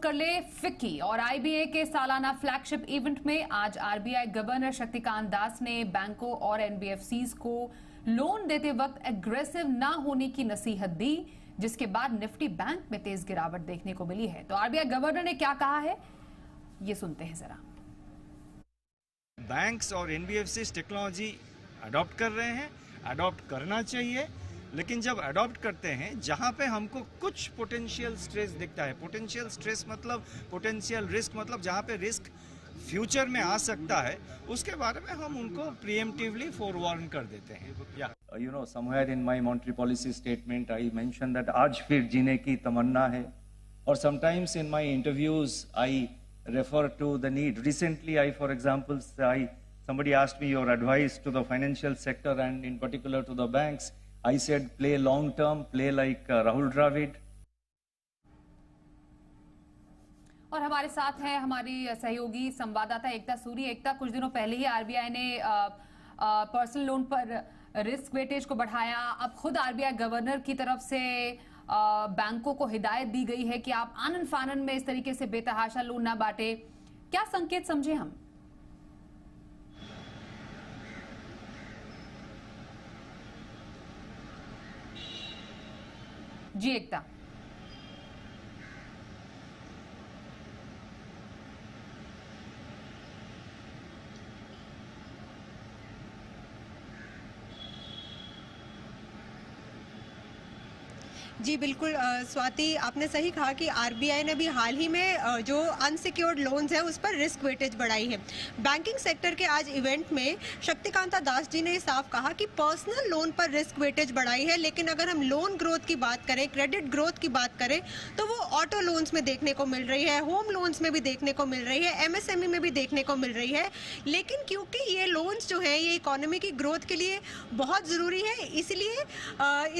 कर ले फिक्की। और आईबीए के सालाना फ्लैगशिप इवेंट में आज आरबीआई गवर्नर शक्तिकांत दास ने बैंकों और एनबीएफसीज को लोन देते वक्त एग्रेसिव ना होने की नसीहत दी, जिसके बाद निफ्टी बैंक में तेज गिरावट देखने को मिली है। तो आरबीआई गवर्नर ने क्या कहा है, ये सुनते हैं जरा। बैंक्स और एनबीएफसीज टेक्नोलॉजी अडॉप्ट कर रहे हैं, अडॉप्ट करना चाहिए, लेकिन जब अडॉप्ट करते हैं जहां पे हमको कुछ पोटेंशियल स्ट्रेस दिखता है, पोटेंशियल स्ट्रेस मतलब पोटेंशियल रिस्क, मतलब जहां पे रिस्क फ्यूचर में आ सकता है, उसके बारे में हम उनको प्रीएम्प्टिवली फोरवार्न कर देते हैं। You know, somewhere in my monetary policy statement, I mentioned that आज फिर जीने की तमन्ना है, और sometimes in my interviews I refer to the need. Recently, for example, somebody asked me your advice to the financial sector and in particular to the banks. I said, play long term, play like Rahul Dravid. और हमारे साथ है हमारी सहयोगी संवाददाता एकता सूरी। एकता, कुछ दिनों पहले ही आरबीआई ने पर्सनल लोन पर रिस्क वेटेज को बढ़ाया। अब खुद आरबीआई गवर्नर की तरफ से बैंकों को हिदायत दी गई है कि आप आनन फानन में इस तरीके से बेतहाशा लोन ना बांटे। क्या संकेत समझे हम? जी एकता। जी बिल्कुल स्वाति, आपने सही कहा कि आरबीआई ने भी हाल ही में जो अनसिक्योर्ड लोन्स है उस पर रिस्क वेटेज बढ़ाई है। बैंकिंग सेक्टर के आज इवेंट में शक्तिकांता दास जी ने साफ कहा कि पर्सनल लोन पर रिस्क वेटेज बढ़ाई है, लेकिन अगर हम लोन ग्रोथ की बात करें, क्रेडिट ग्रोथ की बात करें, तो वो ऑटो लोन्स में देखने को मिल रही है, होम लोन्स में भी देखने को मिल रही है, एमएसएमई में भी देखने को मिल रही है। लेकिन क्योंकि ये लोन्स जो है ये इकोनॉमी की ग्रोथ के लिए बहुत ज़रूरी है, इसलिए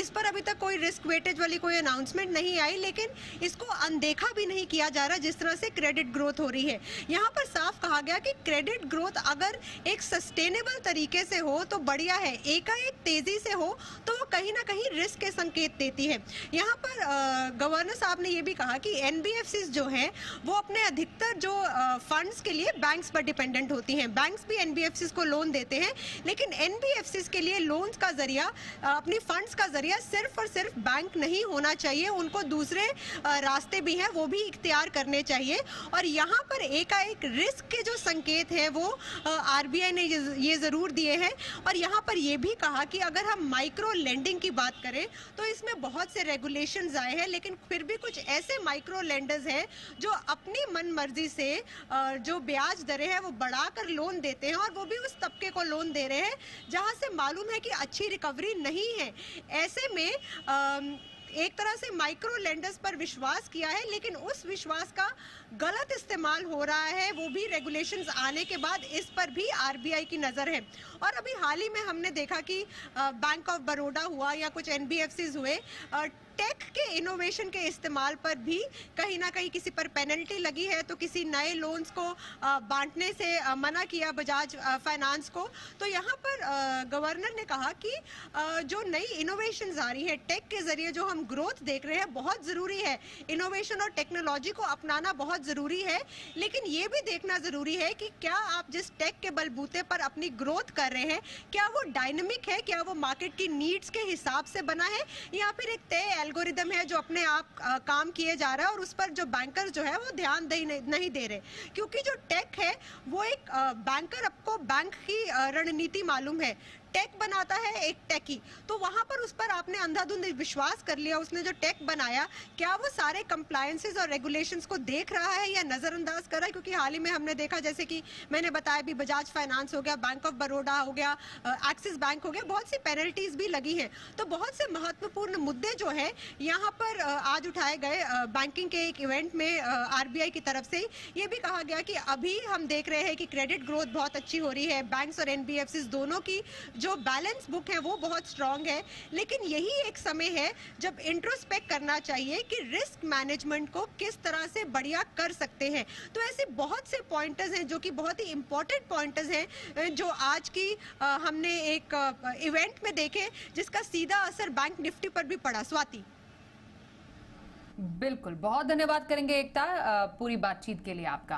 इस पर अभी तक कोई रिस्क वेटेज वाली कोई अनाउंसमेंट नहीं आई, लेकिन इसको अनदेखा भी नहीं किया जा रहा जिस तरह से क्रेडिट ग्रोथ हो रही है। यहाँ पर साफ कहा गया कि क्रेडिट ग्रोथ अगर एक सस्टेनेबल तरीके से हो तो बढ़िया है, एकाएक तेजी से हो तो वो कहीं ना कहीं रिस्क के संकेत देती है। यहाँ पर गवर्नर साहब ने ये भी कहा कि एनबीएफसीज जो हैं वो अपने अधिकतर जो फंड्स के लिए बैंक्स पर डिपेंडेंट होती हैं। बैंक्स भी एनबीएफसीज को लोन देते हैं, लेकिन एनबीएफसीज के लिए लोन्स का जरिया, अपनी फंड्स का जरिया सिर्फ और सिर्फ बैंक नहीं होना चाहिए, उनको दूसरे रास्ते भी हैं वो भी इख्तियार करने चाहिए। और यहाँ पर एकाएक रिस्क के जो संकेत हैं वो आरबीआई ने ये ज़रूर दिए हैं। और यहाँ पर ये भी कहा कि अगर हम माइक्रो लेंडिंग की बात करें तो इसमें बहुत से रेगुलेशंस आए हैं, लेकिन फिर भी कुछ ऐसे माइक्रो लेंडर्स हैं जो अपनी मन मर्जी से जो ब्याज दरें हैं वो बढ़ाकर लोन देते हैं, और वो भी उस तबके को लोन दे रहे हैं जहाँ से मालूम है कि अच्छी रिकवरी नहीं है। ऐसे में एक तरह से माइक्रो लेंडर्स पर विश्वास किया है, लेकिन उस विश्वास का गलत इस्तेमाल हो रहा है, वो भी रेगुलेशंस आने के बाद इस पर भी आरबीआई की नज़र है। और अभी हाल ही में हमने देखा कि बैंक ऑफ बड़ौदा हुआ या कुछ एनबीएफसीज हुए, टेक के इनोवेशन के इस्तेमाल पर भी कहीं ना कहीं किसी पर पेनल्टी लगी है, तो किसी नए लोन्स को बांटने से मना किया बजाज फाइनेंस को। तो यहाँ पर गवर्नर ने कहा कि जो नई इनोवेशंस आ रही है, टेक के जरिए जो हम ग्रोथ देख रहे हैं बहुत ज़रूरी है, इनोवेशन और टेक्नोलॉजी को अपनाना बहुत ज़रूरी है, लेकिन ये भी देखना ज़रूरी है कि क्या आप जिस टेक के बलबूते पर अपनी ग्रोथ कर रहे हैं क्या वो डायनेमिक है, क्या वो मार्केट की नीड्स के हिसाब से बना है, या फिर एक तय एल्गोरिदम है जो अपने आप काम किए जा रहा है और उस पर जो बैंकर जो है वो ध्यान नहीं दे रहे। क्योंकि जो टेक है वो एक बैंकर, आपको बैंक की रणनीति मालूम है, टेक बनाता है एक टेकी, तो वहां पर उस पर आपने अंधाधुंध विश्वास कर लिया। उसने जो टेक बनाया क्या वो सारे कंप्लायंसेस और रेगुलेशंस को देख रहा है या नजरअंदाज कर रहा है? क्योंकि हाल ही में हमने देखा, जैसे कि मैंने बताया भी, बजाज फाइनेंस हो गया, बैंक ऑफ बड़ौदा हो गया, एक्सिस बैंक हो गया, बहुत सी पेनल्टीज भी लगी हैं। तो बहुत से महत्वपूर्ण मुद्दे जो है यहाँ पर आज उठाए गए बैंकिंग के एक इवेंट में आरबीआई की तरफ से। ये भी कहा गया कि अभी हम देख रहे हैं कि क्रेडिट ग्रोथ बहुत अच्छी हो रही है, बैंक्स और एनबीएफसीज दोनों की जो बैलेंस बुक है वो बहुत स्ट्रांग है, लेकिन यही एक समय है जब इंट्रोस्पेक्ट करना चाहिए कि रिस्क मैनेजमेंट को किस तरह से बढ़िया कर सकते हैं। तो ऐसे बहुत से पॉइंटर्स हैं जो कि बहुत ही इंपॉर्टेंट पॉइंटर्स हैं जो आज की हमने एक इवेंट में देखे, जिसका सीधा असर बैंक निफ्टी पर भी पड़ा। स्वाति। बिल्कुल, बहुत धन्यवाद करेंगे एकता पूरी बातचीत के लिए आपका।